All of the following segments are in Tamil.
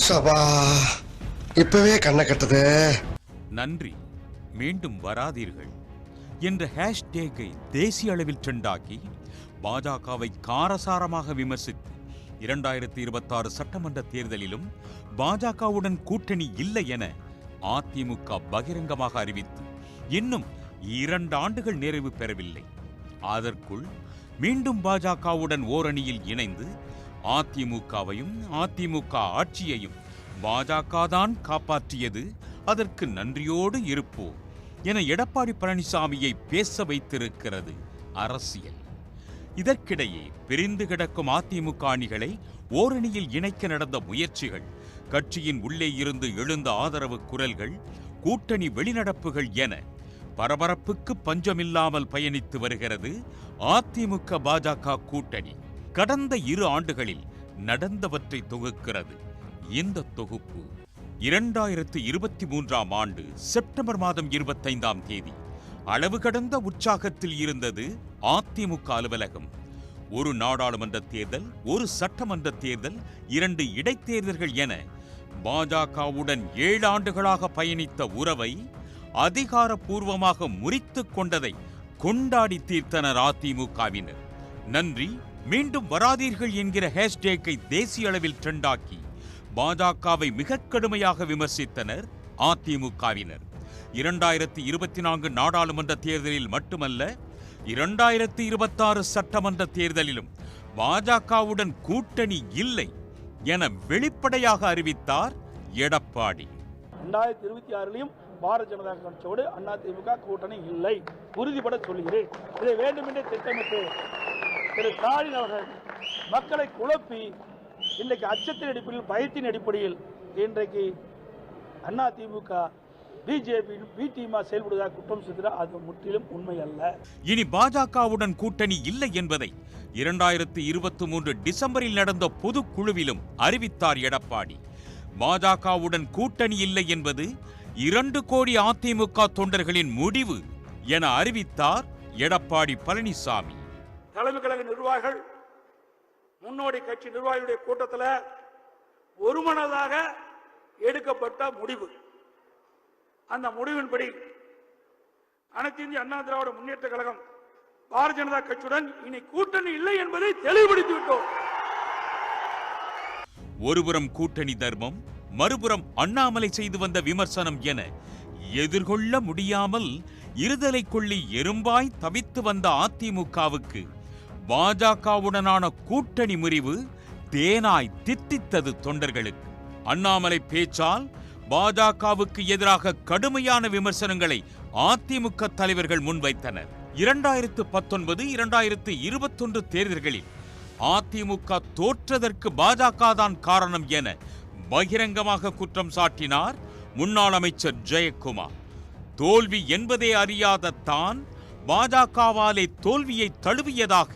சபா இப்பவே கண்ணை கட்டுது. நன்றி, மீண்டும் வராதீர்கள் என்ற ஹேஷ்டேக்கை தேசிய அளவில் ட்ரெண்டாக்கி பாஜகவை காரசாரமாக விமர்சித்து 2026 சட்டமன்ற தேர்தலிலும் பாஜகவுடன் கூட்டணி இல்லை என அதிமுக பகிரங்கமாக அறிவித்து இன்னும் 2 ஆண்டுகள் நிறைவு பெறவில்லை. அதற்குள் மீண்டும் பாஜகவுடன் ஓரணியில் இணைந்து அதிமுகவையும் அதிமுக ஆட்சியையும் பாஜக தான் காப்பாற்றியது, அதற்கு நன்றியோடு இருப்போம் என எடப்பாடி பழனிசாமியை பேச வைத்திருக்கிறது அரசியல். இதற்கிடையே பிரிந்து கிடக்கும் அதிமுக அணிகளை ஓரணியில் இணைக்க நடந்த முயற்சிகள், கட்சியின் உள்ளே இருந்து எழுந்த ஆதரவு குரல்கள், கூட்டணி வெளிநடப்புகள் என பரபரப்புக்கு பஞ்சமில்லாமல் பயணித்து வருகிறது அதிமுக பாஜக கூட்டணி. கடந்த 2 ஆண்டுகளில் நடந்தவற்றை தொகுக்கிறது இந்த தொகுப்பு. 2023ஆம் ஆண்டு செப்டம்பர் மாதம் 25ஆம் தேதி அளவு கடந்த உற்சாகத்தில் இருந்தது அதிமுக அலுவலகம். ஒரு நாடாளுமன்ற தேர்தல், ஒரு சட்டமன்ற தேர்தல், 2 இடைத்தேர்தல்கள் என பாஜகவுடன் 7 ஆண்டுகளாக பயணித்த உறவை அதிகாரப்பூர்வமாக முறித்துக் கொண்டதை கொண்டாடி தீர்த்தனர் அதிமுகவினர். நன்றி, மீண்டும் வராதீர்கள் என்கிற ஹேஷ்டேக்கை தேசிய அளவில் ட்ரெண்டாக்கி பாஜகவை மிக கடுமையாக விமர்சித்தனர் அதிமுகவினர். 2024 நாடாளுமன்ற தேர்தலில் மட்டுமல்ல, 2026 சட்டமன்ற தேர்தலிலும் பாஜகவுடன் கூட்டணி இல்லை என வெளிப்படையாக அறிவித்தார் எடப்பாடி. 2026 பாரதிய ஜனதா கட்சியோடு அதிமுக கூட்டணி இல்லை, உறுதிபட சொல்கிறேன். இதை வேண்டுமென்றே திட்டமிட்டு திரு ஸ்டாலின் அவர்கள் மக்களை குழப்பி இன்றைக்கு அச்சத்தின் அடிப்படையில், பயத்தின் அடிப்படையில் இன்றைக்கு அதிமுக பிஜேபி பிடிமா செயல்படுவதாக குற்றம் சுமத்துகிறார். அது முற்றிலும் உண்மை அல்ல. இனி பாஜகவுடன் கூட்டணி இல்லை என்பதை 2023 டிசம்பரில் நடந்த பொதுக்குழுவிலும் அறிவித்தார் எடப்பாடி. பாஜகவுடன் கூட்டணி இல்லை என்பது 2 கோடி அதிமுக தொண்டர்களின் முடிவு என அறிவித்தார் எடப்பாடி பழனிசாமி. தலைமை கழக நிர்வாகிகள், முன்னோடி கட்சி நிர்வாகிகளுடைய கூட்டத்தில் ஒருமனதாக எடுக்கப்பட்ட முடிவு. அந்த முடிவின்படி அனைத்து இந்திய அண்ணா திராவிட முன்னேற்ற கழகம் பாரதிய ஜனதா கட்சியுடன் இனி கூட்டணி இல்லை என்பதை தெளிவுபடுத்திவிட்டோம். ஒருபுறம் கூட்டணி தர்மம், மறுபுறம் அண்ணாமலை செய்து வந்த விமர்சனம் என எதிர்கொள்ள முடியாமல் இருதலை கொள்ளி எறும்பாய் தவித்து வந்த அதிமுகவுக்கு பாஜகவுடனான கூட்டணி முறிவு தேனாய் தித்தித்தது தொண்டர்களுக்கு. அண்ணாமலை பேச்சால் பாஜகவுக்கு எதிராக கடுமையான விமர்சனங்களை அதிமுக தலைவர்கள் முன்வைத்தனர். 2019, 2021 தேர்தல்களில் அதிமுக தோற்றதற்கு பாஜக தான் காரணம் என பகிரங்கமாக குற்றம் சாட்டினார் முன்னாள் அமைச்சர் ஜெயக்குமார். தோல்வி என்பதே அறியாத தான் பாஜகவாலே தோல்வியை தழுவியதாக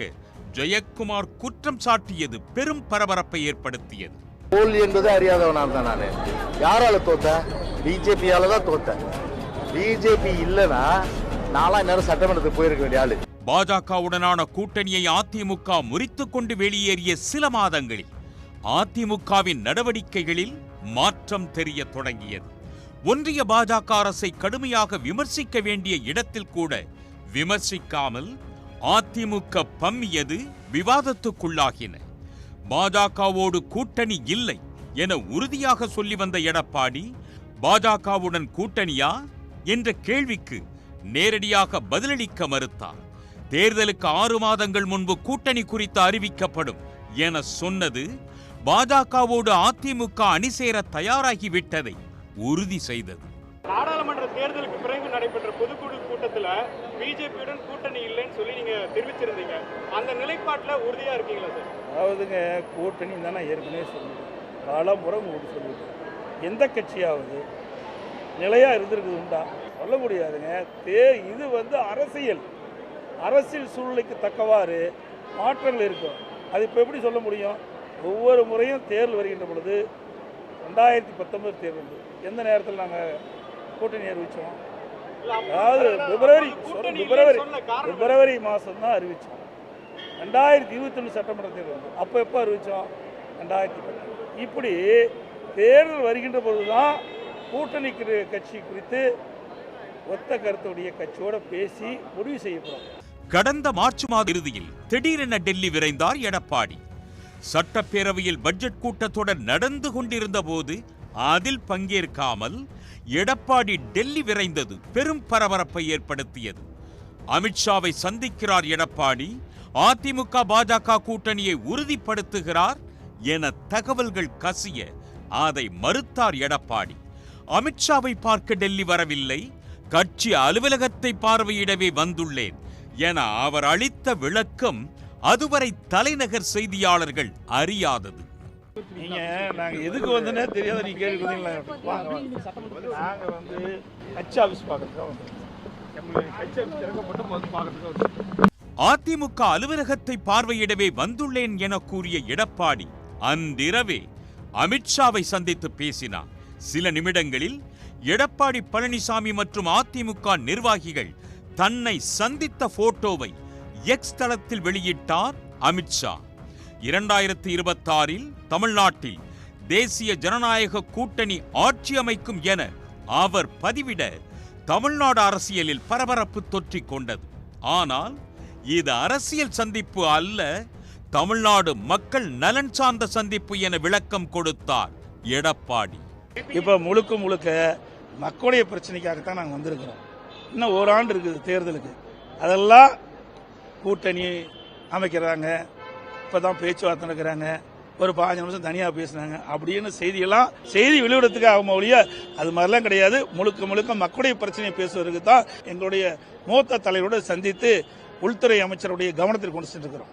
ஜெயக்குமார் குற்றம் சாட்டியது பெரும் பரபரப்பை ஏற்படுத்தியது. தோல்வி என்பது அறியாதவனால தான் நானு. யாரால தோத்த? பிஜேபியால தான் தோத்த. பிஜேபி இல்லனா நாளா நேரம் சட்டமன்றத்துக்கு போயிருக்க வேண்டிய ஆளு. பாஜகவுடனான கூட்டணியை அதிமுக முறித்துக் கொண்டு வெளியேறிய சில மாதங்களில் அதிமுகவின் நடவடிக்கைகளில் மாற்றம் தெரிய தொடங்கியது. ஒன்றிய பாஜக அரசை கடுமையாக விமர்சிக்க வேண்டிய இடத்தில் கூட விமர்சிக்காமல் அதிமுக பம்மியது, விவாதத்துக்குள்ளாகின. பாஜகவோடு கூட்டணி இல்லை என உறுதியாக சொல்லி வந்த எடப்பாடி, பாஜகவுடன் கூட்டணியா என்ற கேள்விக்கு நேரடியாக பதிலளிக்க மறுத்தார். தேர்தலுக்கு 6 மாதங்கள் முன்பு கூட்டணி குறித்து அறிவிக்கப்படும் என சொன்னது பாஜகவோடு அதிமுக அணி சேர தயாராகிவிட்டதை உறுதி செய்தது. நாடாளுமன்ற தேர்தலுக்கு பிறகு நடைபெற்ற பொதுக்குழு கூட்டத்தில் பிஜேபியுடன் கூட்டணி இல்லைன்னு சொல்லி நீங்க தெரிவிச்சிருந்தீங்க. அந்த நிலைப்பாட்டில் உறுதியா இருக்கீங்களா சார்? அதாவதுங்க, கூட்டணி தானே ஏற்கனவே சொல்லுது, பல முறை உங்களுக்கு சொல்லுது. எந்த கட்சியாவது நிலையா இருந்திருக்குது உண்டா? சொல்ல முடியாதுங்க. இது அரசியல் சூழ்நிலைக்கு தக்கவாறு மாற்றங்கள் இருக்கும். அது இப்போ எப்படி சொல்ல முடியும்? ஒவ்வொரு முறையும் தேர்தல் வருகின்ற பொழுது 2019 தேர்தல் எந்த நேரத்தில் நாங்கள் கூட்டணி அறிவித்தோம்? அதாவது பிப்ரவரி மாதம் தான் அறிவித்தோம். 2021 சட்டமன்ற தேர்தல் அப்போ எப்போ அறிவித்தோம்? 2010. இப்படி தேர்தல் வருகின்ற பொழுதுதான் கூட்டணி கட்சி குறித்து ஒத்த கருத்துடைய கட்சியோட பேசி முடிவு செய்யப்படும். கடந்த மார்ச் மாத இறுதியில் திடீரென டெல்லி விரைந்தார் எடப்பாடி. சட்டப்பேரவையில் பட்ஜெட் கூட்டத்தொடர் நடந்து கொண்டிருந்த போது அதில் பங்கேற்காமல் எடப்பாடி டெல்லி விரைந்தது பெரும் பரபரப்பை ஏற்படுத்தியது. அமித்ஷாவை சந்திக்கிறார் எடப்பாடி, அதிமுக பாஜக கூட்டணியை உறுதிப்படுத்துகிறார் என தகவல்கள் கசிய அதை மறுத்தார் எடப்பாடி. அமித்ஷாவை பார்க்க டெல்லி வரவில்லை, கட்சி அலுவலகத்தை பார்வையிடவே வந்துள்ளேன் என அவர் அளித்த விளக்கம் அதுவரை தலைநகர் செய்தியாளர்கள் அறியாதது. நீங்க நாங்க எதுக்கு வந்தனே தெரியாத நீங்க கேக்குறீங்களா? நாங்க வந்து கட்சி ஆபீஸ் பார்க்கறதுக்கு வந்தோம். கட்சி ஆபீஸ் திறக்கப்பட்டு வந்து பார்க்கறதுக்கு. அதிமுக அலுவலகத்தை பார்வையிடவே வந்துள்ளேன் என கூறிய எடப்பாடி அன்றிரவே அமித்ஷாவை சந்தித்து பேசினார். சில நிமிடங்களில் எடப்பாடி பழனிசாமி மற்றும் அதிமுக நிர்வாகிகள் தன்னை சந்தித்த போட்டோவை எக்ஸ் தளத்தில் வெளியிட்டார் அமித்ஷா. 2026 தமிழ்நாட்டில் தேசிய ஜனநாயக கூட்டணி ஆட்சி அமைக்கும் என அவர் பதிவிட தமிழ்நாடு அரசியலில் பரபரப்பு தொற்றிக் கொண்டது. ஆனால் இது அரசியல் சந்திப்பு அல்ல, தமிழ்நாடு மக்கள் நலன் சார்ந்த சந்திப்பு என விளக்கம் கொடுத்தார் எடப்பாடி. இப்ப முழுக்க மக்களுடைய பிரச்சனைக்காகத்தான் நாங்கள் வந்திருக்கிறோம். இன்னும் ஓராண்டு இருக்குது தேர்தலுக்கு. அதெல்லாம் கூட்டணி அமைக்கிறாங்க, இப்பதான் பேச்சுவார்த்தை நடக்கிறாங்க, ஒரு 15 நிமிஷம் தனியா பேசினாங்க அப்படின்னு செய்தி வெளியிடத்துக்கு ஆகும் ஒழிய அது மாதிரிலாம் கிடையாது. முழுக்க மக்களுடைய பிரச்சனையை பேசுவதற்கு தான் எங்களுடைய மூத்த தலைவரோடு சந்தித்து உள்துறை அமைச்சருடைய கவனத்தில் கொண்டு சென்றிருக்கிறோம்.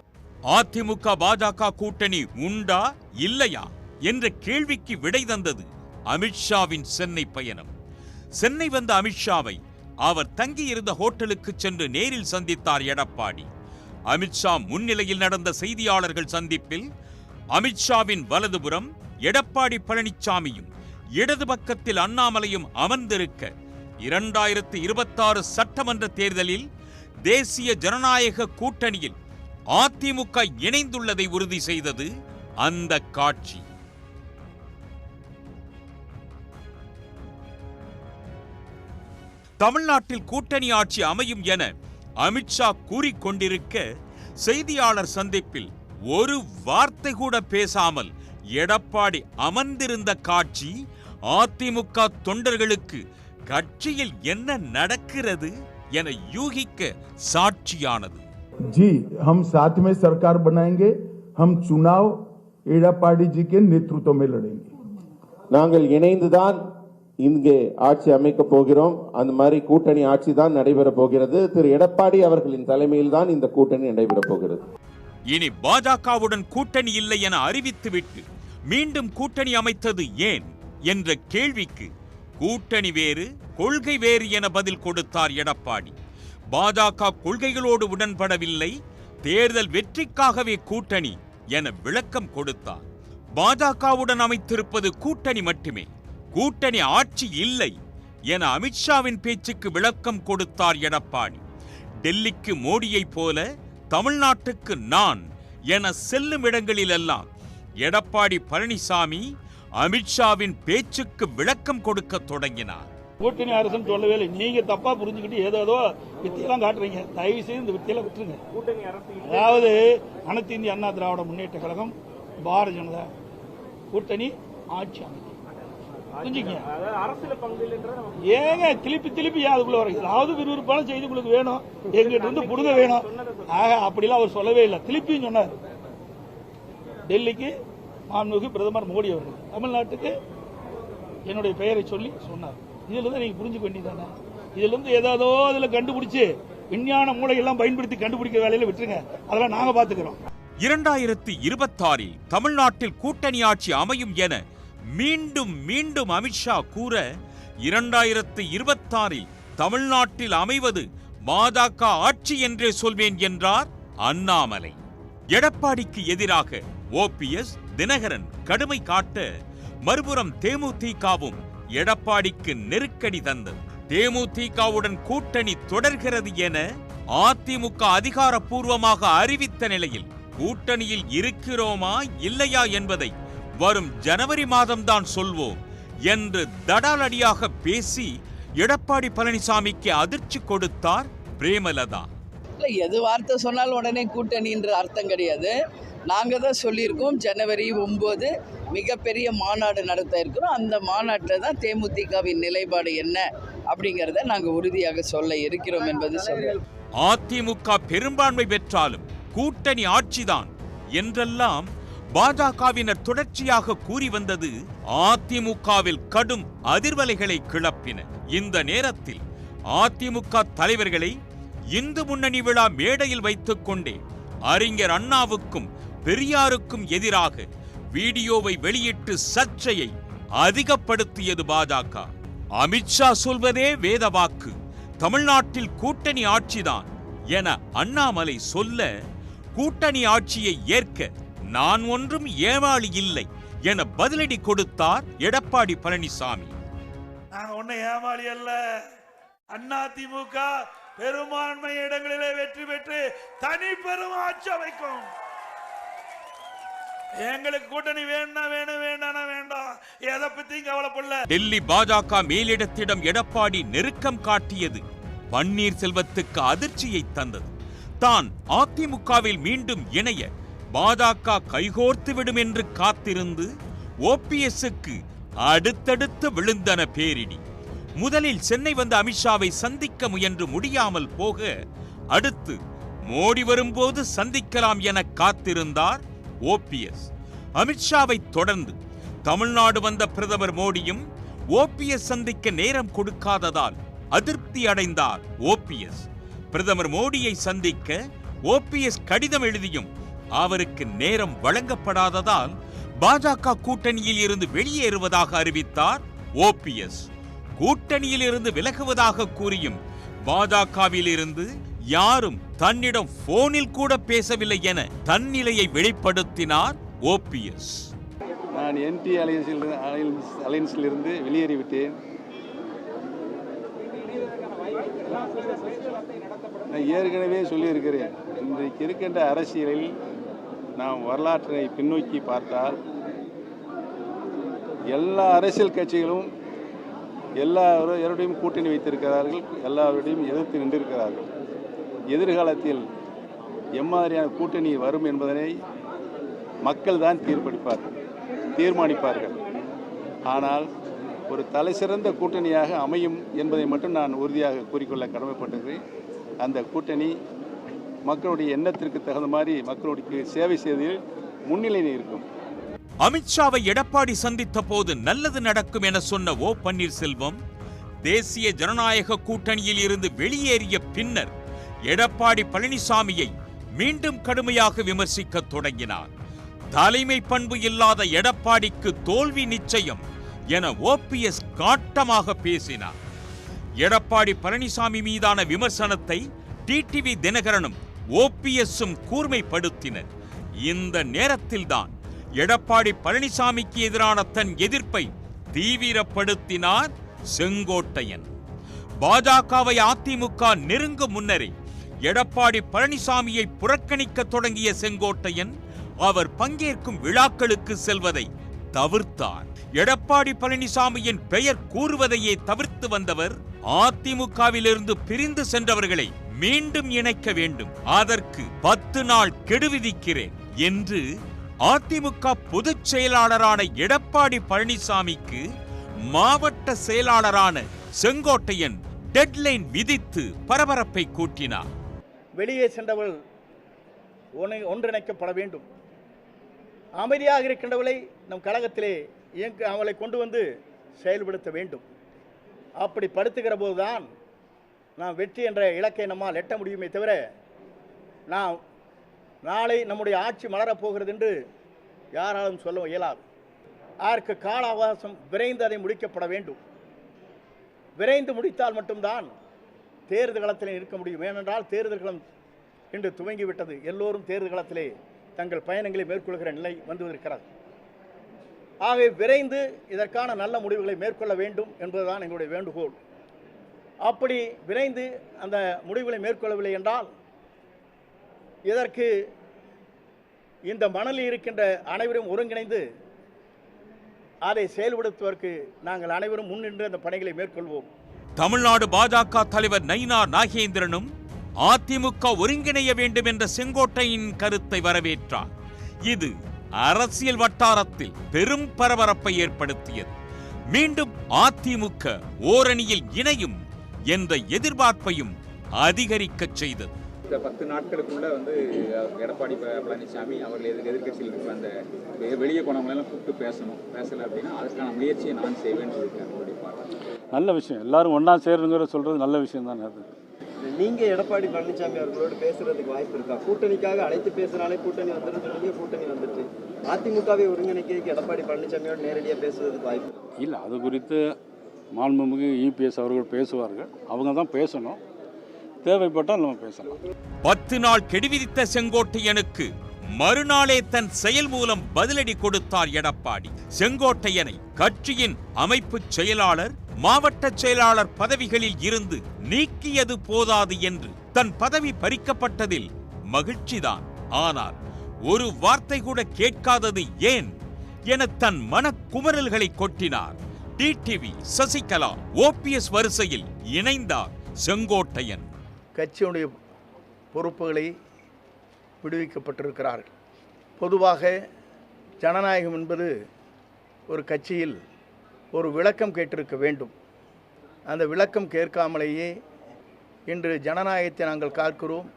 அதிமுக பாஜக கூட்டணி உண்டா இல்லையா என்ற கேள்விக்கு விடை தந்தது அமித்ஷாவின் சென்னை பயணம். சென்னை வந்த அமித்ஷாவை அவர் தங்கியிருந்த ஹோட்டலுக்கு சென்று நேரில் சந்தித்தார் எடப்பாடி. அமித்ஷா முன்னிலையில் நடந்த செய்தியாளர்கள் சந்திப்பில் அமித்ஷாவின் வலதுபுறம் எடப்பாடி பழனிசாமியும் இடது பக்கத்தில் அண்ணாமலையும் அமர்ந்திருக்க 2026 சட்டமன்ற தேர்தலில் தேசிய ஜனநாயக கூட்டணியில் அதிமுக இணைந்துள்ளதை உறுதி செய்தது அந்த காட்சி. தமிழ்நாட்டில் கூட்டணி ஆட்சி அமையும் என அமித்ஷா கூறிக்கொண்டிருக்க செய்தியாளர் சந்திப்பில் ஒரு வார்த்தை கூட பேசாமல் எடப்பாடி அமர்ந்திருந்த காட்சி அதிமுக தொண்டர்களுக்கு கட்சியில் என்ன நடக்கிறது என யூகிக்க சாட்சியானது. जी हम साथ में सरकार बनाएंगे, हम चुनाव एड़ापाड़ी जी के नेतृत्व में लड़ेंगे. நாங்கள் இணைந்துதான் இங்கே ஆட்சி அமைக்க போகிறோம். அந்த மாதிரி கூட்டணி ஆட்சி தான் நடைபெற போகிறது. திரு எடப்பாடி அவர்களின் தலைமையில் தான் இந்த கூட்டணி நடைபெற போகிறது. இனி பாஜகவுடன் கூட்டணி இல்லை என அறிவித்துவிட்டு மீண்டும் கூட்டணி அமைத்தது ஏன் என்ற கேள்விக்கு கூட்டணி வேறு கொள்கை வேறு என பதில் கொடுத்தார் எடப்பாடி. பாஜக கொள்கைகளோடு உடன்படவில்லை, தேர்தல் வெற்றிக்காகவே கூட்டணி என விளக்கம் கொடுத்தார். பாஜகவுடன் அமைத்திருப்பது கூட்டணி மட்டுமே, கூட்டணி ஆட்சி இல்லை என அமித்ஷாவின் பேச்சுக்கு விளக்கம் கொடுத்தார் எடப்பாடி. டெல்லிக்கு மோடியைப் போல தமிழ்நாட்டுக்கு நான் என செல்லும் இடங்களிலெல்லாம் எடப்பாடி பழனிசாமி அமித்ஷாவின் பேச்சுக்கு விளக்கம் கொடுக்க தொடங்கினார். கூட்டணி அரசுன்னு சொல்லவே இல்லை. நீங்க தப்பா புரிஞ்சுக்கிட்டு ஏதோ வித்தியெல்லாம் காட்டுறீங்க. தயவு செய்து இந்த வித்தியெல்லாம் விட்டுருங்க. கூட்டணி அரசு அதாவது அனைத்து இந்திய அண்ணா திராவிட முன்னேற்ற கழகம் பாரதிய ஜனதா கூட்டணி ஆட்சி அமைக்கும். ஏங்க திருப்பி அதுக்குள்ள வர ஏதாவது விறுவிறுப்பான செய்தி உங்களுக்கு வேணும், எங்கிட்ட இருந்து புடுங்க வேணும். அப்படிலாம் அவர் சொல்லவே இல்லை. திருப்பியும் சொன்னார், டெல்லிக்கு மாண்புமிகு பிரதமர் மோடி அவர்கள் தமிழ்நாட்டுக்கு என்னுடைய பெயரை சொல்லி சொன்னார். இதுல இருந்து நீங்க புரிஞ்சுக்க வேண்டியதானே. இதுல இருந்து ஏதாவது இதுல கண்டுபிடிச்சு விஞ்ஞான மூளையெல்லாம் பயன்படுத்தி கண்டுபிடிக்கிற வேலையில விட்டுருங்க, அதெல்லாம் நாங்க பாத்துக்கிறோம். 2026 தமிழ்நாட்டில் கூட்டணி ஆட்சி அமையும் என மீண்டும் அமித்ஷா கூற 2026 தமிழ்நாட்டில் அமைவது பாஜக ஆட்சி என்றே சொல்வேன் என்றார் அண்ணாமலை. எடப்பாடிக்கு எதிராக ஓபிஎஸ் தினகரன் கடுமை காட்ட மறுபுறம் தேமுதிகவும் எடப்பாடிக்கு நெருக்கடி தந்தது. தேமுதிகவுடன் கூட்டணி தொடர்கிறது என அதிமுக அதிகாரப்பூர்வமாக அறிவித்த நிலையில் கூட்டணியில் இருக்கிறோமா இல்லையா என்பதை வரும் ஜனவரி மாதம்தான் சொல்வோம் என்று தடாலடியாக பேசி எடப்பாடி பழனிசாமிக்கு அதிர்ச்சி கொடுத்தார் பிரேமலதா. எது வார்த்தை சொன்னாலும் உடனே கூட்டணின்ற அர்த்தம் கிடையாது. நாங்கள் தான் சொல்லியிருக்கோம், ஜனவரி 9 மிகப்பெரிய மாநாடு நடத்த இருக்கிறோம். அந்த மாநாட்டில் தான் தேமுதிகவின் நிலைப்பாடு என்ன அப்படிங்கிறத நாங்கள் உறுதியாக சொல்ல இருக்கிறோம் என்பது சொல்றோம். அதிமுக பெரும்பான்மை பெற்றாலும் கூட்டணி ஆட்சிதான் என்றெல்லாம் பாஜகவினர் தொடர்ச்சியாக கூறி வந்தது அதிமுகவில் கடும் அதிர்வலைகளை கிளப்பின. இந்த நேரத்தில் அதிமுக தலைவர்களை இந்து முன்னணி விழா மேடையில் வைத்துக் கொண்டே அறிஞர் அண்ணாவுக்கும் பெரியாருக்கும் எதிராக வீடியோவை வெளியிட்டு சர்ச்சையை அதிகப்படுத்தியது பாஜக. அமித்ஷா சொல்வதே வேத வாக்கு, தமிழ்நாட்டில் கூட்டணி ஆட்சிதான் என அண்ணாமலை சொல்ல, கூட்டணி ஆட்சியை ஏற்க நான் ஒன்றும் ஏமாளி இல்லை என பதிலடி கொடுத்தார் எடப்பாடி பழனிசாமி. நாங்க ஒன்னும் ஏமாளி அல்ல. அதிமுக பெரும்பான்மை இடங்களிலே வெற்றி பெற்று தனி பெரும் ஆட்சி அமைக்கும். எங்களுக்கு கூட்டணி வேணா வேண்டாம், எதை பத்தியும் கவலைப்படல. டெல்லி பாஜக மேலிடத்திடம் எடப்பாடி நெருக்கம் காட்டியது பன்னீர்செல்வத்துக்கு அதிர்ச்சியை தந்தது. தான் அதிமுகவில் மீண்டும் இணைய பாஜக கைகோர்த்து விடும் என்று காத்திருந்து ஓபிஎஸ்க்கு அடுத்தடுத்து விழுந்தன பேரிடி. முதலில் சென்னை வந்த அமித்ஷாவை சந்திக்க முயன்று முடியாமல் போக, அடுத்து மோடி வரும்போது சந்திக்கலாம் என காத்திருந்தார் ஓபிஎஸ். அமித்ஷாவை தொடர்ந்து தமிழ்நாடு வந்த பிரதமர் மோடியும் ஓபிஎஸ் சந்திக்க நேரம் கொடுக்காததால் அதிருப்தி அடைந்தார் ஓபிஎஸ். பிரதமர் மோடியை சந்திக்க ஓபிஎஸ் கடிதம் எழுதியும் அவருக்கு நேரம் வழங்கப்படாததால் பாஜக கூட்டணியில் இருந்து வெளியேறுவதாக அறிவித்தார் ஓபிஎஸ். கூட்டணியில் இருந்து விலகுவதாக கூறியும் பாஜகவில் இருந்து யாரும் தன்னிடம் போனில் கூட பேசவில்லை என தன்னிலையை வெளிப்படுத்தினார் ஓபிஎஸ். நான் என்டி அலையன்ஸில் இருந்து வெளியேறிவிட்டேன். நான் ஏற்கனவே சொல்லியிருக்கிறேன், இன்றைக்கு இருக்கின்ற அரசியலில் நாம் வரலாற்றை பின்னோக்கி பார்த்தால் எல்லா அரசியல் கட்சிகளும் எல்லாரோடையும் கூட்டணி வைத்திருக்கிறார்கள், எல்லாரோடையும் எதிர்த்து நின்றிருக்கிறார்கள். எதிர்காலத்தில் எம்மாதிரியான கூட்டணி வரும் என்பதனை மக்கள் தான் தீர்மானிப்பார்கள். ஆனால் ஒரு தலைசிறந்த கூட்டணியாக அமையும் என்பதை மட்டும் நான் உறுதியாக கூறிக்கொள்ள கடமைப்பட்டிருக்கிறேன். அந்த கூட்டணி மக்களுடைய எண்ணத்திற்கு தகுந்த மாதிரி மக்களுடைய சேவை செய்வதில் முன்னிலையில் இருக்கும். அமித்ஷாவை எடப்பாடி சந்தித்த போது நல்லது நடக்கும் என சொன்ன ஓ பன்னீர்செல்வம் தேசிய ஜனநாயக கூட்டணியில் இருந்து வெளியேறிய பின்னர் எடப்பாடி பழனிசாமியை மீண்டும் கடுமையாக விமர்சிக்க தொடங்கினார். தலைமை பண்பு இல்லாத எடப்பாடிக்கு தோல்வி நிச்சயம் என ஓபிஎஸ் காட்டமாக பேசினார். எடப்பாடி பழனிசாமி மீதான விமர்சனத்தை டிடிவி தினகரனும் ஓபிஎஸ்ஸும் கூர்மைப்படுத்தினர். இந்த நேரத்தில்தான் எடப்பாடி பழனிசாமிக்கு எதிரான தன் எதிர்ப்பை தீவிரப்படுத்தினார் செங்கோட்டையன். பாஜகவை அதிமுக நெருங்கும் முன்னரே எடப்பாடி பழனிசாமியை புறக்கணிக்க தொடங்கிய செங்கோட்டையன் அவர் பங்கேற்கும் விழாக்களுக்கு செல்வதை தவிர்த்தார். எடப்பாடி பழனிசாமியின் பெயர் கூறுவதையே தவிர்த்து வந்தவர் அதிமுகவிலிருந்து பிரிந்து சென்றவர்களை மீண்டும் இணைக்க வேண்டும், அதற்கு 10 நாள் கெடு விதிக்கிறேன் என்று அதிமுக பொதுச் செயலாளரான எடப்பாடி பழனிசாமிக்கு மாவட்ட செயலாளரான செங்கோட்டையன் டெட்லைன் விதித்து பரபரப்பை கூட்டினார். வெளியே சென்றவர்கள் ஒன்றிணைக்கப்பட வேண்டும். அமைதியாக இருக்கின்றவர்களை நம் கழகத்திலே அவளை கொண்டு வந்து செயல்படுத்த வேண்டும். அப்படி படுத்துகிற போதுதான் நாம் வெற்றி என்ற இலக்கை நம்மால் எட்ட முடியுமே தவிர, நாம் நாளை நம்முடைய ஆட்சி மலரப்போகிறது என்று யாராலும் சொல்ல இயலாது. அதற்கு கால அவகாசம் விரைந்து அதை முடிக்கப்பட வேண்டும். விரைந்து முடித்தால் மட்டும்தான் தேர்தல் களத்திலே இருக்க முடியும். ஏனென்றால் தேர்தல் களம் இன்று துவங்கிவிட்டது. எல்லோரும் தேர்தல் களத்திலே தங்கள் பயணங்களை மேற்கொள்கிற நிலை வந்துவிருக்கிறது. ஆகவே விரைந்து இதற்கான நல்ல முடிவுகளை மேற்கொள்ள வேண்டும் என்பதுதான் எங்களுடைய வேண்டுகோள். அப்படி விரைந்து அந்த முடிவுகளை மேற்கொள்ளவில்லை என்றால் இதற்கு இந்த மணலில் இருக்கின்ற அனைவரும் ஒருங்கிணைந்து அதை செயல்படுத்துவதற்கு நாங்கள் அனைவரும் முன்னின்று அந்த பணிகளை மேற்கொள்வோம். தமிழ்நாடு பாஜக தலைவர் நயினார் நாகேந்திரனும் அதிமுக ஒருங்கிணைய வேண்டும் என்ற செங்கோட்டையின் கருத்தை வரவேற்றார். இது அரசியல் வட்டாரத்தில் பெரும் பரபரப்பை ஏற்படுத்தியது. மீண்டும் அதிமுக ஓரணியில் இணையும் என்ற எதிர்பார்ப்பையும் அதிகரிக்கச் செய்தது. 10 நாட்களுக்குள்ள எடப்பாடி பழனிசாமி அவர்கள் எதிர்கட்சியில் இருக்கிற அந்த வெளியே போனவங்களெல்லாம் கூப்பிட்டு பேசல அப்படின்னா அதுக்கான முயற்சியை நான் செய்வேன்னு சொல்லியிருக்கேன். நல்ல விஷயம், எல்லாரும் ஒன்றா சேருங்கிற சொல்கிறது நல்ல விஷயம் தான். அது நீங்கள் எடப்பாடி பழனிசாமி அவர்களோடு பேசுறதுக்கு வாய்ப்பு இருக்கா? கூட்டணிக்காக அழைத்து பேசுனாலே கூட்டணி வந்துருன்னு கூட்டணி வந்துட்டு அதிமுகவை ஒருங்கிணைக்க எடப்பாடி பழனிசாமியோடு நேரடியாக பேசுறதுக்கு வாய்ப்பு இல்லை. அது குறித்து மாண்புமிகு இபிஎஸ் அவர்கள் பேசுவார்கள், அவங்க தான் பேசணும். தேவைப்பட்டால் நம்ம பேசலாம். 10 நாள் கெடு விதித்த செங்கோட்டையனுக்கு மறுநாளே தன் செயல் மூலம் பதிலடி கொடுத்தார் எடப்பாடி. செங்கோட்டையனை கட்சியின் அமைப்பு செயலாளர், மாவட்ட செயலாளர் பதவிகளில் இருந்து நீக்கியது போதாது என்று தன் பதவி பறிக்கப்பட்டதில் மகிழ்ச்சிதான். ஆனால் ஒரு வார்த்தை கூட கேட்காதது ஏன் என தன் மனக்குமரல்களை கொட்டினார். டிடிவி, சசிகலா, ஓபிஎஸ் வரிசையில் இணைந்தார் செங்கோட்டையன். கட்சியினுடைய பொறுப்புகளை விடுவிக்கப்பட்டிருக்கிறார்கள். பொதுவாக ஜனநாயகம் என்பது ஒரு கட்சியில் ஒரு விளக்கம் கேட்டிருக்க வேண்டும். அந்த விளக்கம் கேட்காமலேயே இன்று ஜனநாயகத்தை நாங்கள் காக்கிறோம்.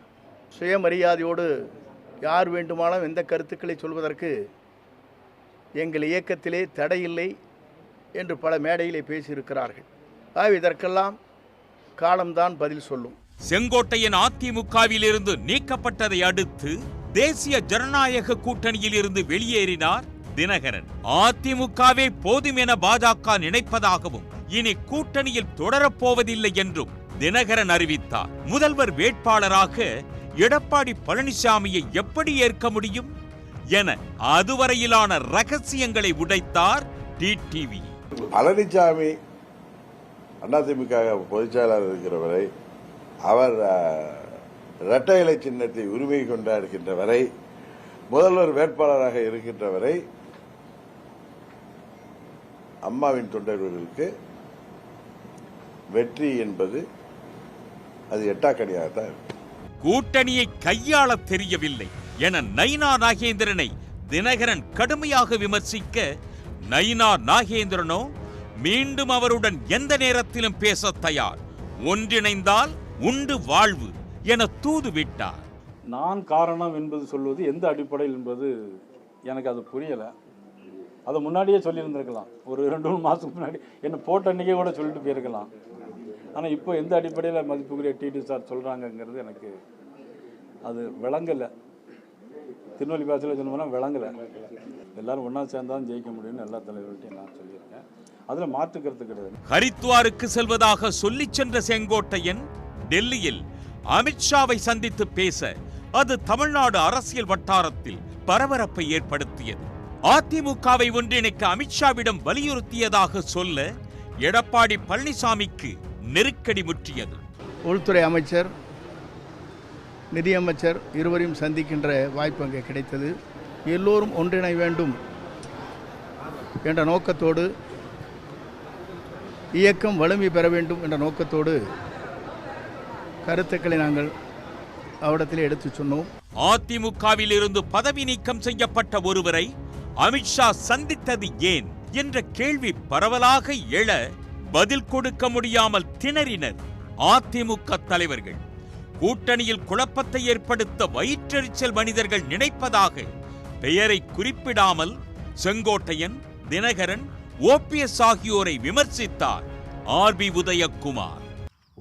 சுயமரியாதையோடு யார் வேண்டுமானாலும் எந்த கருத்துக்களை சொல்வதற்கு எங்கள் இயக்கத்திலே தடையில்லை என்று பல மேடையிலே பேசியிருக்கிறார்கள். இதற்கெல்லாம் காலம்தான் பதில் சொல்லும். செங்கோட்டையன் அதிமுகவில் இருந்து நீக்கப்பட்டதை அடுத்து தேசிய ஜனநாயக கூட்டணியில் இருந்து வெளியேறினார் தினகரன். அதிமுகவே போதும் என பாஜக நினைப்பதாகவும் இனி கூட்டணியில் தொடரப்போவதில்லை என்றும் தினகரன் அறிவித்தார். முதல்வர் வேட்பாளராக எடப்பாடி பழனிசாமியை எப்படி ஏற்க முடியும் என அதுவரையிலான ரகசியங்களை உடைத்தார் டிடிவி. பழனிசாமி அதிமுக பொதுச்செயலாளர் இருக்கிற வரை, அவர் இரட்டை இலை சின்னத்தை உரிமை கொண்டாடுகின்ற வரை, முதல்வர் வேட்பாளராக இருக்கின்ற வரை அம்மாவின் தொண்டர்களுக்கு வெற்றி என்பது அது எட்டாக்கடியாகத்தான் இருக்கு. கூட்டணியை கையாள தெரியவில்லை என நயினார் நாகேந்திரனை தினகரன் கடுமையாக விமர்சிக்க, நயினார் நாகேந்திரனோ மீண்டும் அவருடன் எந்த நேரத்திலும் பேச தயார், ஒன்றிணைந்தால் உண்டு வாழ்வு என தூது விட்டார். நான் காரணம் என்பது சொல்வது எந்த அடிப்படையில் என்பது எனக்கு அது புரியலை. அதை முன்னாடியே சொல்லியிருந்திருக்கலாம். ஒரு 2-3 மாதத்துக்கு முன்னாடி என்ன போட்ட அன்றைக்கே கூட சொல்லிட்டு போயிருக்கலாம். ஆனால் இப்போ எந்த அடிப்படையில் மதிப்புக்குரிய டிடி சார் சொல்கிறாங்கங்கிறது எனக்கு அது விளங்கலை. திருநெல்வேலி பாசையில் சொன்னோம்னா விளங்கலை. எல்லாரும் ஒன்றா சேர்ந்தாலும் ஜெயிக்க முடியும்னு எல்லா தலைவர்கள்ட்டையும் நான் சொல்லியிருக்கேன். அதில் மாற்றுக்கிறது கிடையாது. ஹரித்வாருக்கு செல்வதாக சொல்லி சென்ற செங்கோட்டையன் டெல்லியில் அமித்ஷாவை சந்தித்து பேச அது தமிழ்நாடு அரசியல் வட்டாரத்தில் பரபரப்பை ஏற்படுத்தியது. அதிமுகவை ஒன்றிணைக்க அமித்ஷாவிடம் வலியுறுத்தியதாக சொல்ல எடப்பாடி பழனிசாமிக்கு நெருக்கடி முற்றியது. உள்துறை அமைச்சர், நிதியமைச்சர் இருவரையும் சந்திக்கின்ற வாய்ப்பு அங்கே கிடைத்தது. எல்லோரும் ஒன்றிணை வேண்டும் என்ற நோக்கத்தோடு, இயக்கம் வலிமை பெற வேண்டும் என்ற நோக்கத்தோடு கருத்துக்களை நாங்கள் அவரிடத்திலே எடுத்து சொன்னோம். அதிமுகவில் இருந்து பதவி நீக்கம் செய்யப்பட்ட ஒருவரை அமித்ஷா சந்தித்தது ஏன் என்ற கேள்வி பரவலாக எழ பதில் கொடுக்க முடியாமல் திணறினர் அதிமுக தலைவர்கள். கூட்டணியில் குழப்பத்தை ஏற்படுத்த வயிற்றெரிச்சல் மனிதர்கள் நினைப்பதாக பெயரை குறிப்பிடாமல் செங்கோட்டையன், தினகரன், ஓபிஎஸ் ஆகியோரை விமர்சித்தார் ஆர்பி உதயகுமார்.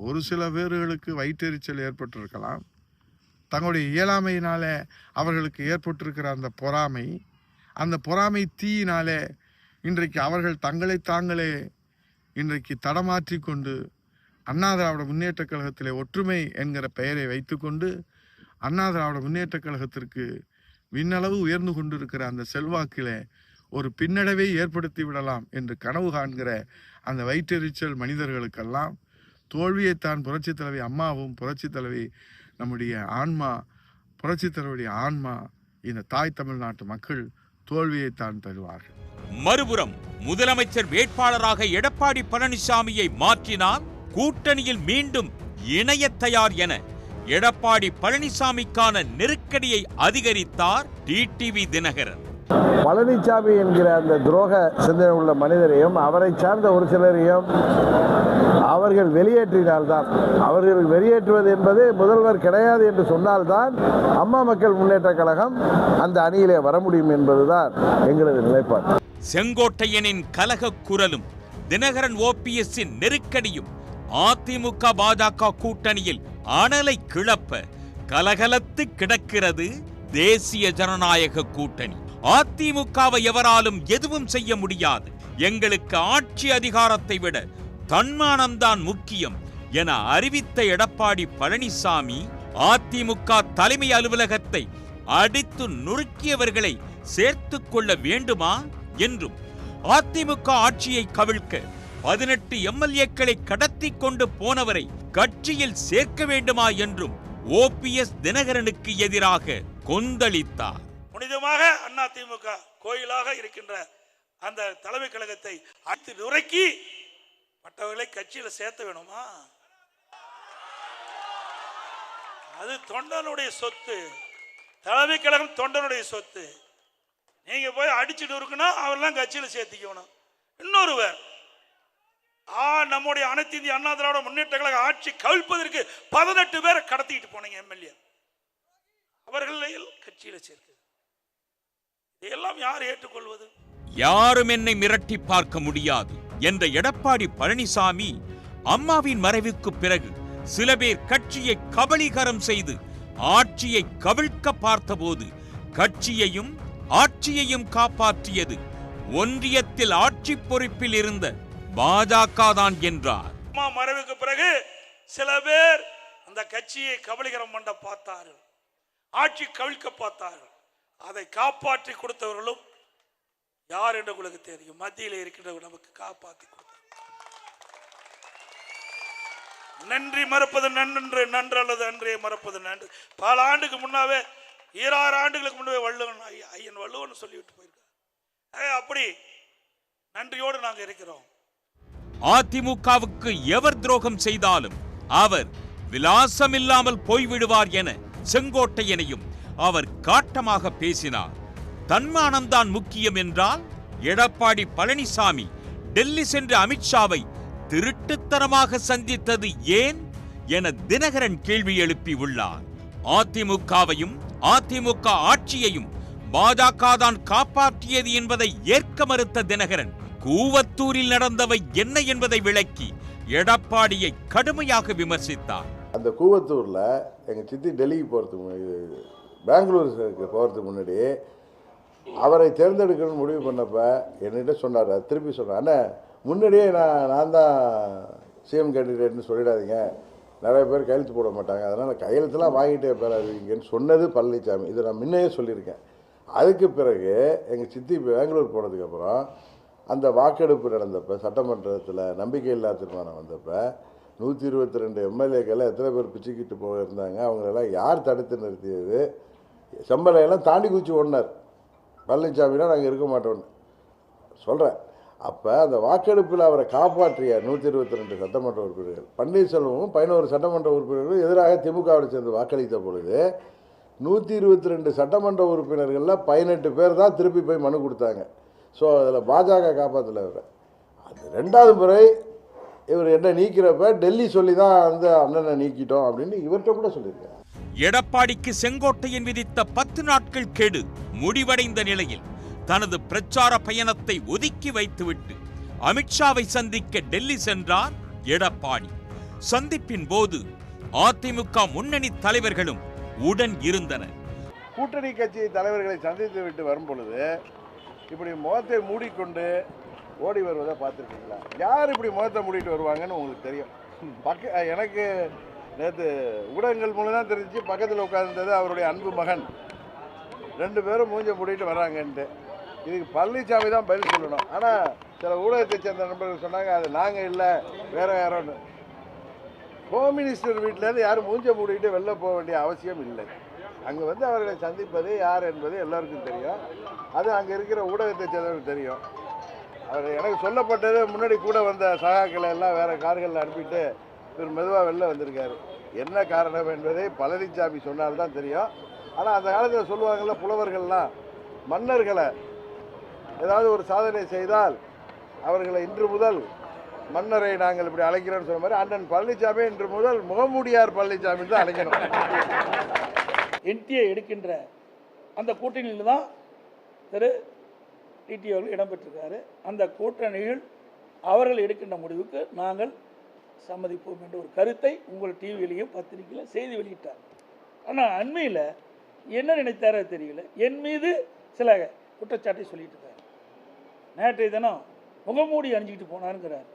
ஒரு சில பேர்களுக்கு வயிற்றெரிச்சல் ஏற்பட்டிருக்கலாம். தங்களுடைய இயலாமையினால அவர்களுக்கு ஏற்பட்டிருக்கிற அந்த பொறாமை தீயினாலே இன்றைக்கு அவர்கள் தங்களை தாங்களே இன்றைக்கு தடமாற்றி கொண்டு அண்ணா திராவிட முன்னேற்ற கழகத்திலே ஒற்றுமை என்கிற பெயரை வைத்துக்கொண்டு அண்ணா திராவிட முன்னேற்ற கழகத்திற்கு விண்ணளவு உயர்ந்து கொண்டிருக்கிற அந்த செல்வாக்கிலே ஒரு பின்னடைவை ஏற்படுத்தி விடலாம் என்று கனவு காண்கிற அந்த வயிற்றெரிச்சல் மனிதர்களுக்கெல்லாம் தோல்வியைத்தான் புரட்சித் தலைவி அம்மாவும் புரட்சித் தலைவி நம்முடைய ஆன்மா, புரட்சித் தலைவருடைய ஆன்மா, இந்த தாய் தமிழ்நாட்டு மக்கள் தோல்வியைத்தான் தருவார்கள். மறுபுறம் முதலமைச்சர் வேட்பாளராக எடப்பாடி பழனிசாமியை மாற்றினால் கூட்டணியில் மீண்டும் இணைய தயார் என எடப்பாடி பழனிசாமிக்கான நெருக்கடியை அதிகரித்தார் டிடிவி தினகரன். பழனிசாமி என்கிற அந்த துரோக சிந்தனை உள்ள மனிதரையும் அவரை சார்ந்த ஒரு சிலரையும் அவர்கள் வெளியேற்றினால்தான், அவர்கள் வெளியேற்றுவது என்பது முதல்வர் கிடையாது என்று சொன்னால்தான் அம்மா மக்கள் முன்னேற்ற கழகம் அந்த அணியிலே வர முடியும் என்பதுதான் எங்களது நிலைப்பாடு. செங்கோட்டையனின் கலக குரலும் தினகரன் ஓபிஎஸ்ஸின் நெருக்கடியும் அதிமுக பாஜக கூட்டணியில் அனலை கிளப்ப கலகலத்து கிடக்கிறது தேசிய ஜனநாயக கூட்டணி. அதிமுகவை எவராலும் எதுவும் செய்ய முடியாது, எங்களுக்கு ஆட்சி அதிகாரத்தை விட தன்மானம்தான் முக்கியம் என அறிவித்த எடப்பாடி பழனிசாமி அதிமுக தலைமை அலுவலகத்தை அடித்து நொறுக்கியவர்களை சேர்த்து கொள்ள வேண்டுமா என்றும், அதிமுக ஆட்சியை கவிழ்க்க 18 எம்எல்ஏக்களை கடத்தி கொண்டு போனவரை கட்சியில் சேர்க்க வேண்டுமா என்றும் ஓபிஎஸ் தினகரனுக்கு எதிராக கொந்தளித்தார். புனிதமாக அதிமுக கோயிலாக இருக்கின்ற அந்த தலைமை கழகத்தை அடித்து நுறுக்கி மற்றவர்களை கட்சியில் சேர்த்த வேணுமா? அது தொண்டனுடைய சொத்து, தலைமை கழகம் தொண்டனுடைய சொத்து. நீங்க போய் அடிச்சு நொறுக்குனா அவரெல்லாம் கட்சியில் சேர்த்திக்கணும். இன்னொருவர் நம்முடைய அனைத்து இந்திய அண்ணா திராவிட முன்னேற்ற கழக ஆட்சி கவிழ்ப்பதற்கு 18 பேரை கடத்திட்டு போனீங்க எம்எல்ஏ, அவர்களை கட்சியில் சேர்க்க இதெல்லாம் யார் ஏற்றுக்கொள்வது? யாரும் என்னை மிரட்டி பார்க்க முடியாது என்ற எடப்பாடி பழனிசாமி அம்மாவின் மறைவுக்கு பிறகு சில பேர் கட்சியை கபலீகரம் செய்து ஆட்சியை கவிழ்க்க பார்த்தபோது கட்சியையும் ஆட்சியையும் காப்பாற்றியது ஒன்றியத்தில் ஆட்சி பொறுப்பில் இருந்த பாஜக தான் என்றார். அம்மா மறைவுக்கு பிறகு சில பேர் அந்த கட்சியை கபலீகரம் பண்ண பார்த்தார்கள், ஆட்சி கவிழ்க்க பார்த்தார்கள். அதை காப்பாற்றி கொடுத்தவர்களும் யார் என்று உங்களுக்கு தெரியும். மத்தியில் இருக்கின்றவர் நமக்கு காப்பாற்றி கொடுத்தார். நன்றி மறப்பது நன்று, நன்று அல்லது அன்றே மறப்பது நன்று. பல ஆண்டுக்கு முன்னாவே 26 ஆண்டுகளுக்கு முன்னாவே வள்ளுவன் ஐயன் வள்ளுவன் சொல்லிவிட்டு போயிருக்கார். அப்படி நன்றியோடு நாங்கள் இருக்கிறோம். அதிமுகவுக்கு எவர் துரோகம் செய்தாலும் அவர் விலாசம் இல்லாமல் போய்விடுவார் என செங்கோட்டையனையும் அவர் காட்டமாக பேசினார். தன்மானம்தான் முக்கியம் என்றால் எடப்பாடி பழனிசாமி டெல்லி சென்று அமித்ஷாவை திருட்டுத்தனமாக சந்தித்தது ஏன் என தினகரன் கேள்வி எழுப்பி உள்ளார். அதிமுகவையும் அதிமுக ஆட்சியையும் பாஜக தான் காப்பாற்றியது என்பதை ஏற்க மறுத்த தினகரன் கூவத்தூரில் நடந்தவை என்ன என்பதை விளக்கி எடப்பாடியை கடுமையாக விமர்சித்தார். அந்த கூவத்தூர்ல எங்க சித்தி டெல்லிக்கு போறதுக்கு பெங்களூருக்கு போறதுக்கு முன்னாடி அவரை தேர்ந்தெடுக்கணும்னு முடிவு பண்ணப்ப என்கிட்ட சொன்னார், திருப்பி சொன்னார், அண்ணா முன்னாடியே நான் தான் சிஎம் கேண்டிடேட்னு சொல்லிடாதீங்க, நிறைய பேர் கையெழுத்து போட மாட்டாங்க, அதனால் கையெழுத்துலாம் வாங்கிட்டே பேர் அறிவிங்கன்னு சொன்னது பழனிசாமி. இதை நான் முன்னையே சொல்லியிருக்கேன். அதுக்கு பிறகு எங்கள் சித்தி பெங்களூர் போனதுக்கப்புறம் அந்த வாக்கெடுப்பு நடந்தப்போ சட்டமன்றத்தில் நம்பிக்கையில்லா தீர்மானம் வந்தப்போ 122 எம்எல்ஏக்களை எத்தனை பேர் பிச்சுக்கிட்டு போயிருந்தாங்க, அவங்களெல்லாம் யார் தடுத்து நிறுத்தியது? செம்பலையெல்லாம் தாண்டி குச்சி ஓடினார் பழனிசாமினா நாங்கள் இருக்க மாட்டோன்னு சொல்கிறேன். அப்போ அந்த வாக்கெடுப்பில் அவரை காப்பாற்றிய 122 சட்டமன்ற உறுப்பினர்கள், பன்னீர்செல்வமும் 11 சட்டமன்ற உறுப்பினர்களும் எதிராக திமுகவோடு சேர்ந்து வாக்களித்த பொழுது 122 சட்டமன்ற உறுப்பினர்களில் 18 பேர் தான் திருப்பி போய் மனு கொடுத்தாங்க. ஸோ அதில் பாஜக காப்பாற்றல இவரை. அது 2வது முறை இவர் என்ன நீக்கிறப்ப டெல்லி சொல்லி தான் அந்த அண்ணனை நீக்கிட்டோம் அப்படின்னு இவர்கிட்ட கூட சொல்லியிருக்காரு. எடப்பாடிக்கு செங்கோட்டையன் விதித்த 10 நாட்கள் கெடு முடிவடைந்த நிலையில் தனது பிரச்சார பயணத்தை ஒதுக்கி வைத்துவிட்டு அமித்ஷாவை சந்திக்க டெல்லி சென்றார் எடப்பாடி. சந்திப்பின் போது அதிமுக முன்னணி தலைவர்களும் உடன் இருந்தனர். கூட்டணி கட்சி தலைவர்களை சந்தித்து விட்டு வரும் பொழுது இப்படி முகத்தை மூடிக்கொண்டு ஓடி வருவதை பார்த்துருக்கீங்களா? யார் இப்படி முகத்தை மூடிட்டு வருவாங்கன்னு உங்களுக்கு தெரியும். எனக்கு நேற்று ஊடகங்கள் மூலம் தான் தெரிஞ்சு, பக்கத்தில் உட்கார்ந்தது அவருடைய அன்பு மகன், 2 பேரும் மூஞ்ச மூடிட்டு வராங்கன்ட்டு. இதுக்கு பழனிசாமி தான் பதில் சொல்லணும். ஆனால் சில ஊடகத்தை சேர்ந்த நண்பர்கள் சொன்னாங்க அது நாங்கள் இல்லை வேற யாரோன்னு. ஹோம் மினிஸ்டர் வீட்டிலேருந்து யாரும் மூஞ்ச மூடிட்டு வெளில போக வேண்டிய அவசியம் இல்லை. அங்கே வந்து அவர்களை சந்திப்பது யார் என்பது எல்லாருக்கும் தெரியும். அது அங்கே இருக்கிற ஊடகத்தை சேர்ந்தவர்களுக்கு தெரியும். அவர் எனக்கு சொல்லப்பட்டது முன்னாடி கூட வந்த சகாக்களை எல்லாம் வேறு கார்களில் அனுப்பிட்டு இவர் மெதுவாக வெளில வந்திருக்காரு. என்ன காரணம் என்பதை பழனிசாமி சொன்னால் தான் தெரியும். ஆனால் அந்த காலத்தில் சொல்லுவாங்கள்ல புலவர்கள்லாம், மன்னர்களை ஏதாவது ஒரு சாதனை செய்தால் அவர்களை இன்று முதல் மன்னரை நாங்கள் இப்படி அழைக்கிறோன்னு சொன்ன மாதிரி அண்ணன் பழனிசாமி இன்று முதல் முகமூடியார் பழனிசாமி தான் அழைக்கணும். என்டிஏ எடுக்கின்ற அந்த கூட்டணியில் தான் திரு டிடி அவர்கள் இடம்பெற்றிருக்காரு. அந்த கூட்டணிகள் அவர்கள் எடுக்கின்ற முடிவுக்கு நாங்கள் சம்மதிப்போம் என்ற ஒரு கருத்தை உங்கள் டிவியிலையும் பத்திரிகையில் செய்தி வெளியிட்டார். ஆனால் அண்மையில் என்ன நினைத்தாரோ தெரியல, என் மீது சில குற்றச்சாட்டை சொல்லிட்டு இருக்கார். நேற்றைய தினம் முகமூடி அணிஞ்சிக்கிட்டு போனாருங்கிறார்.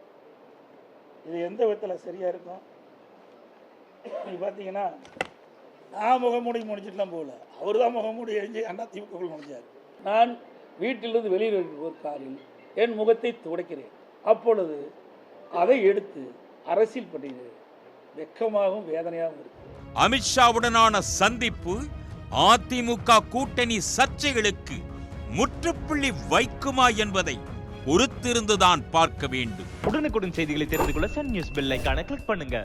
இது எந்த விதத்தில் சரியாக இருக்கும்? நீங்கள் பார்த்தீங்கன்னா நான் முகமூடி முடிச்சுட்டுலாம் போகல, அவர் தான் முகமூடி அணிஞ்சு அதிமுக முடிஞ்சார். நான் வீட்டிலிருந்து வெளியில் இருக்கிற ஒரு காரில் என் முகத்தை துடைக்கிறேன். அப்பொழுது அதை எடுத்து அரசியல் பண்ணுகிறது. வெக்கமாகவும் வேதனையாகவும் இருக்கு. அமித்ஷாவுடனான சந்திப்பு அதிமுக கூட்டணி சர்ச்சைகளுக்கு முற்றுப்புள்ளி வைக்குமா என்பதை பொறுத்திருந்துதான் பார்க்க வேண்டும். உடனுக்குடன் செய்திகளை தெரிந்து கொள்ள சன் நியூஸ் பெல் ஐகானை கிளிக் பண்ணுங்க.